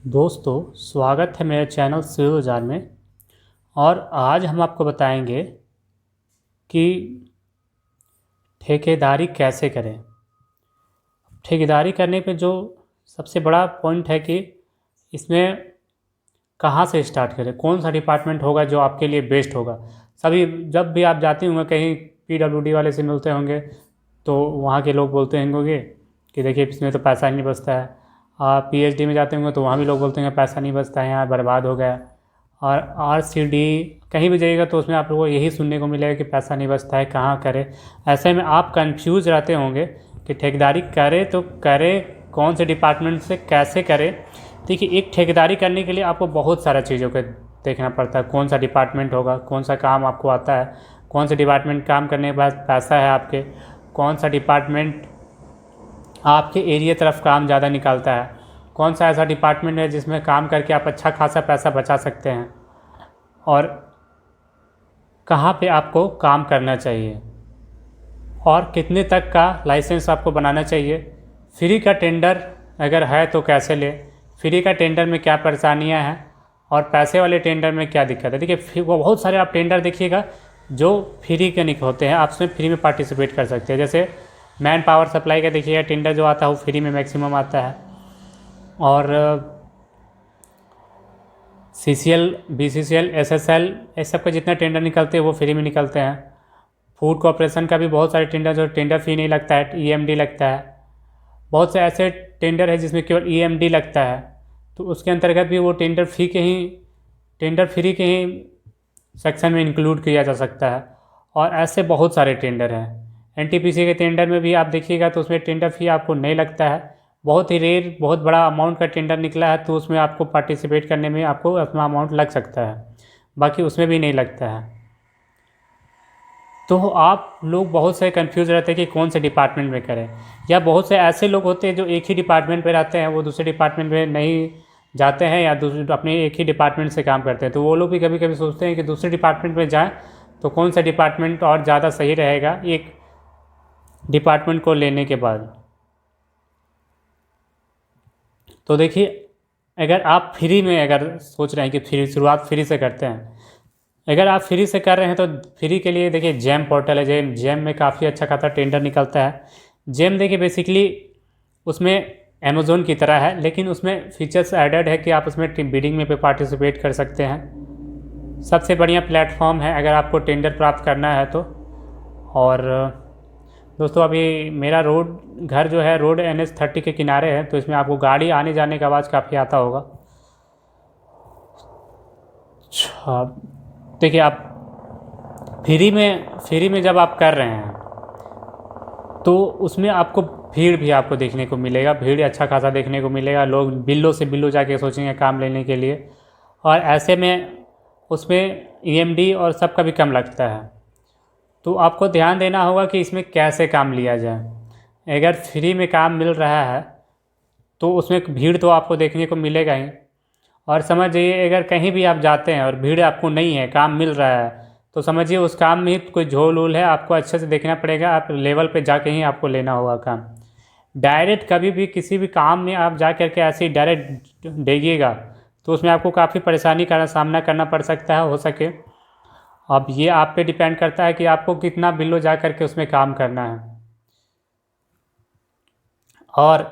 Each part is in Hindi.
दोस्तों, स्वागत है मेरे चैनल सिविल बाज़ार में। और आज हम आपको बताएंगे कि ठेकेदारी कैसे करें। ठेकेदारी करने पे जो सबसे बड़ा पॉइंट है कि इसमें कहाँ से स्टार्ट करें, कौन सा डिपार्टमेंट होगा जो आपके लिए बेस्ट होगा। सभी जब भी आप जाते होंगे कहीं पीडब्ल्यूडी वाले से मिलते होंगे तो वहाँ के लोग बोलते होंगे कि देखिए इसमें तो पैसा ही नहीं बचता है। आप पीएचडी में जाते होंगे तो वहाँ भी लोग बोलते हैं पैसा नहीं बचता है, यहाँ बर्बाद हो गया। और आरसीडी कहीं भी जाइएगा तो उसमें आप लोगों को यही सुनने को मिलेगा कि पैसा नहीं बचता है, कहाँ करें। ऐसे में आप कंफ्यूज रहते होंगे कि ठेकेदारी करें तो करें कौन से डिपार्टमेंट से, कैसे करें। देखिए, एक ठेकेदारी करने के लिए आपको बहुत सारा चीज़ों को देखना पड़ता है। कौन सा डिपार्टमेंट होगा, कौन सा काम आपको आता है, कौन से डिपार्टमेंट काम करने के बाद पैसा है आपके, कौन सा डिपार्टमेंट आपके एरिया तरफ काम ज़्यादा निकालता है, कौन सा ऐसा डिपार्टमेंट है जिसमें काम करके आप अच्छा खासा पैसा बचा सकते हैं, और कहाँ पे आपको काम करना चाहिए, और कितने तक का लाइसेंस आपको बनाना चाहिए। फ्री का टेंडर अगर है तो कैसे ले, फ्री का टेंडर में क्या परेशानियां हैं, और पैसे वाले टेंडर में क्या दिक्कत है। देखिए, वो बहुत सारे आप टेंडर देखिएगा जो फ्री के होते हैं, आप उसमें फ्री में पार्टिसिपेट कर सकते हैं। जैसे मैन पावर सप्लाई का देखिएगा टेंडर जो आता है वो फ्री में मैक्सिमम आता है। और सीसीएल, बीसीसीएल, एसएसएल, इस सब का जितना टेंडर निकलते हैं वो फ्री में निकलते हैं। फूड कॉर्पोरेशन का भी बहुत सारे टेंडर जो टेंडर फी नहीं लगता है, ईएमडी लगता है। बहुत से ऐसे टेंडर है जिसमें केवल ईएमडी लगता है, तो उसके अंतर्गत भी वो टेंडर फ्री के ही सेक्शन में इंक्लूड किया जा सकता है। और ऐसे बहुत सारे टेंडर हैं। एनटीपीसी के टेंडर में भी आप देखिएगा तो उसमें टेंडर फी आपको नहीं लगता है। बहुत ही रेयर, बहुत बड़ा अमाउंट का टेंडर निकला है तो उसमें आपको पार्टिसिपेट करने में आपको अपना अमाउंट लग सकता है, बाकी उसमें भी नहीं लगता है। तो आप लोग बहुत से कंफ्यूज रहते हैं कि कौन से डिपार्टमेंट में करें, या बहुत से ऐसे लोग होते हैं जो एक ही डिपार्टमेंट में रहते हैं, वो दूसरे डिपार्टमेंट में नहीं जाते हैं, या दूसरे अपने एक ही डिपार्टमेंट से काम करते हैं। तो वो लोग भी कभी कभी सोचते हैं कि दूसरे डिपार्टमेंट में जाएं तो कौन सा डिपार्टमेंट और ज़्यादा सही रहेगा एक डिपार्टमेंट को लेने के बाद। तो देखिए, अगर आप फ्री में अगर सोच रहे हैं कि शुरुआत फ्री से करते हैं, अगर आप फ्री से कर रहे हैं तो फ्री के लिए देखिए जेम पोर्टल है। जेम में काफ़ी अच्छा खासा टेंडर निकलता है। जेम देखिए बेसिकली उसमें अमेज़ोन की तरह है, लेकिन उसमें फीचर्स एडेड है कि आप उसमें बिडिंग में पार्टिसिपेट कर सकते हैं। सबसे बढ़िया प्लेटफॉर्म है अगर आपको टेंडर प्राप्त करना है तो। और दोस्तों, अभी मेरा घर जो है रोड NH30 के किनारे है, तो इसमें आपको गाड़ी आने जाने का आवाज़ काफ़ी आता होगा। अच्छा, देखिए, आप फ्री में जब आप कर रहे हैं तो उसमें आपको भीड़ भी आपको देखने को मिलेगा, भीड़ अच्छा खासा देखने को मिलेगा। लोग बिल्लो से बिल्लो जाके सोचेंगे काम लेने के लिए, और ऐसे में उसमें ईएमडी और सबका भी कम लगता है। तो आपको ध्यान देना होगा कि इसमें कैसे काम लिया जाए। अगर फ्री में काम मिल रहा है तो उसमें भीड़ तो आपको देखने को मिलेगा ही। और समझ जाइए, अगर कहीं भी आप जाते हैं और भीड़ आपको नहीं है, काम मिल रहा है, तो समझिए उस काम में कोई झोल वोल है, आपको अच्छे से देखना पड़ेगा। आप लेवल पे जाके ही आपको लेना होगा काम। डायरेक्ट कभी भी किसी भी काम में आप जा कर के ऐसे ही डायरेक्ट देगिएगा तो उसमें आपको काफ़ी परेशानी का सामना करना पड़ सकता है, हो सके। अब ये आप पे डिपेंड करता है कि आपको कितना बिलो जा कर के उसमें काम करना है। और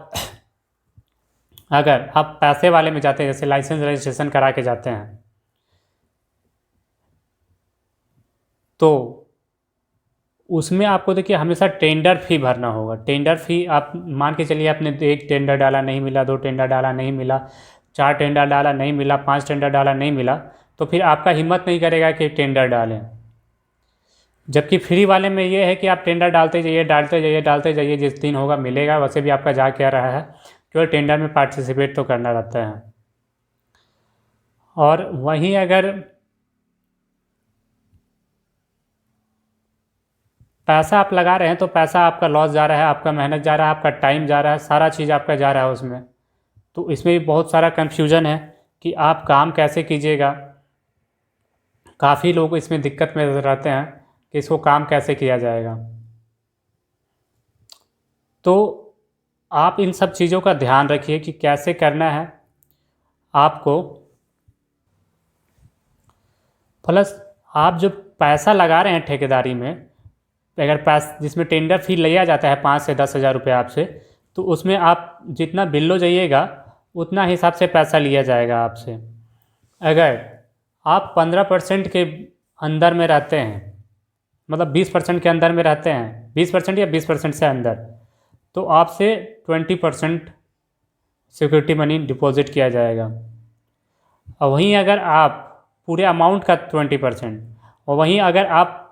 अगर आप पैसे वाले में जाते हैं, जैसे लाइसेंस रजिस्ट्रेशन करा के जाते हैं, तो उसमें आपको देखिए हमेशा टेंडर फी भरना होगा। टेंडर फी आप मान के चलिए, आपने एक टेंडर डाला नहीं मिला, दो टेंडर डाला नहीं मिला, चार टेंडर डाला नहीं मिला, पांच टेंडर डाला नहीं मिला, तो फिर आपका हिम्मत नहीं करेगा कि टेंडर डालें। जबकि फ्री वाले में ये है कि आप टेंडर डालते जाइए, डालते जाइए, डालते जाइए, जिस दिन होगा मिलेगा। वैसे भी आपका जा क्या रहा है, केवल टेंडर में पार्टिसिपेट तो करना रहता है। और वहीं अगर पैसा आप लगा रहे हैं तो पैसा आपका लॉस जा रहा है, आपका मेहनत जा रहा है, आपका टाइम जा रहा है, सारा चीज़ आपका जा रहा है उसमें। तो इसमें भी बहुत सारा कन्फ्यूजन है कि आप काम कैसे कीजिएगा। काफ़ी लोग इसमें दिक्कत में रहते हैं कि इसको काम कैसे किया जाएगा। तो आप इन सब चीज़ों का ध्यान रखिए कि कैसे करना है। आपको प्लस आप जो पैसा लगा रहे हैं ठेकेदारी में, अगर पैसा जिसमें टेंडर फी लिया जाता है 5 से 10 हज़ार रुपये आपसे, तो उसमें आप जितना बिलो जाइएगा उतना हिसाब से पैसा लिया जाएगा आपसे। अगर आप 15% के अंदर में रहते हैं, मतलब 20% के अंदर में रहते हैं, 20% या 20% से अंदर, तो आपसे 20% सिक्योरिटी मनी डिपॉजिट किया जाएगा। और वहीं अगर आप पूरे अमाउंट का 20%, और वहीं अगर आप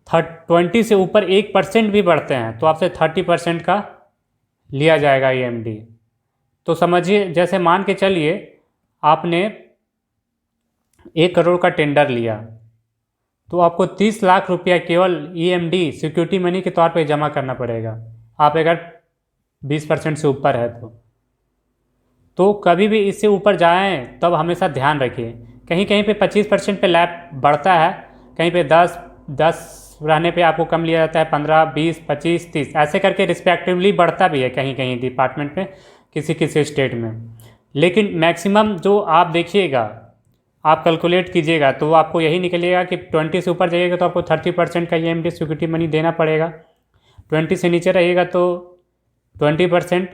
20 से ऊपर 1% भी बढ़ते हैं तो आपसे 30% का लिया जाएगा EMD। तो समझिए, जैसे मान के चलिए आपने 1 करोड़ का टेंडर लिया, तो आपको 30 लाख रुपया केवल EMD सिक्योरिटी मनी के तौर पे जमा करना पड़ेगा, आप अगर 20% से ऊपर है तो कभी भी इससे ऊपर जाएं तब हमेशा ध्यान रखिए। कहीं कहीं पे 25% पे लैब बढ़ता है, कहीं पे 10 रहने पे आपको कम लिया जाता है, 15, 20, 25, 30 ऐसे करके रिस्पेक्टिवली बढ़ता भी है कहीं कहीं डिपार्टमेंट में, किसी किसी स्टेट में। लेकिन मैक्सिमम जो आप देखिएगा, आप कैलकुलेट कीजिएगा तो आपको यही निकलेगा कि 20 से ऊपर जाइएगा तो आपको 30% का EMD सिक्योरिटी मनी देना पड़ेगा, 20 से नीचे रहिएगा तो 20%,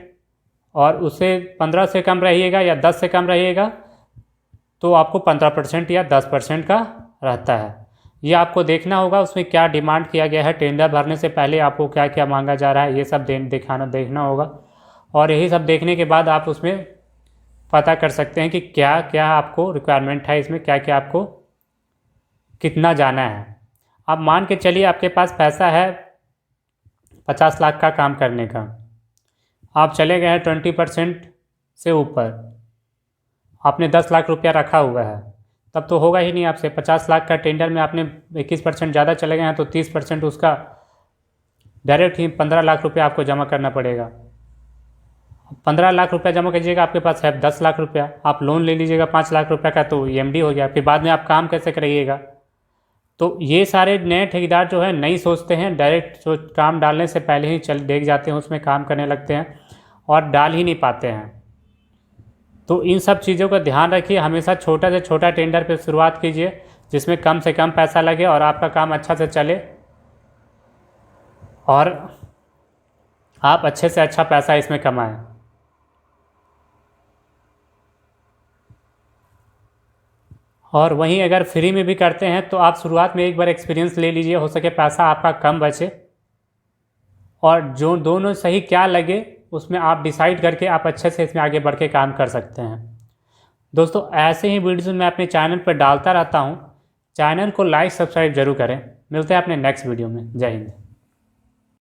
और उससे 15 से कम रहिएगा या 10 से कम रहिएगा तो आपको 15% या 10% का रहता है। ये आपको देखना होगा उसमें क्या डिमांड किया गया है, टेंडर भरने से पहले आपको क्या क्या मांगा जा रहा है, ये सब देखना होगा। और यही सब देखने के बाद आप उसमें पता कर सकते हैं कि क्या क्या आपको रिक्वायरमेंट है, इसमें क्या क्या आपको कितना जाना है। आप मान के चलिए आपके पास पैसा है 50 लाख का काम करने का, आप चले गए हैं 20% से ऊपर, आपने 10 लाख रुपया रखा हुआ है, तब तो होगा ही नहीं आपसे। 50 लाख का टेंडर में आपने 21% ज़्यादा चले गए हैं तो 30% उसका डायरेक्ट ही 15 लाख रुपया आपको जमा करना पड़ेगा। 15 लाख रुपया जमा कीजिएगा, आपके पास है 10 लाख रुपया, आप लोन ले लीजिएगा 5 लाख रुपया का, तो EMD हो गया। फिर बाद में आप काम कैसे करिएगा? तो ये सारे नए ठेकेदार जो है नहीं सोचते हैं, डायरेक्ट काम डालने से पहले ही देख जाते हैं, उसमें काम करने लगते हैं और डाल ही नहीं पाते हैं। तो इन सब चीज़ों का ध्यान रखिए, हमेशा छोटा से छोटा टेंडर पे शुरुआत कीजिए जिसमें कम से कम पैसा लगे और आपका काम अच्छा से चले और आप अच्छे से अच्छा पैसा इसमें कमाएं। और वहीं अगर फ्री में भी करते हैं तो आप शुरुआत में एक बार एक्सपीरियंस ले लीजिए, हो सके पैसा आपका कम बचे, और जो दोनों सही क्या लगे उसमें आप डिसाइड करके आप अच्छे से इसमें आगे बढ़ के काम कर सकते हैं। दोस्तों, ऐसे ही वीडियोस मैं अपने चैनल पर डालता रहता हूँ, चैनल को लाइक सब्सक्राइब जरूर करें। मिलते हैं अपने नेक्स्ट वीडियो में। जय हिंद।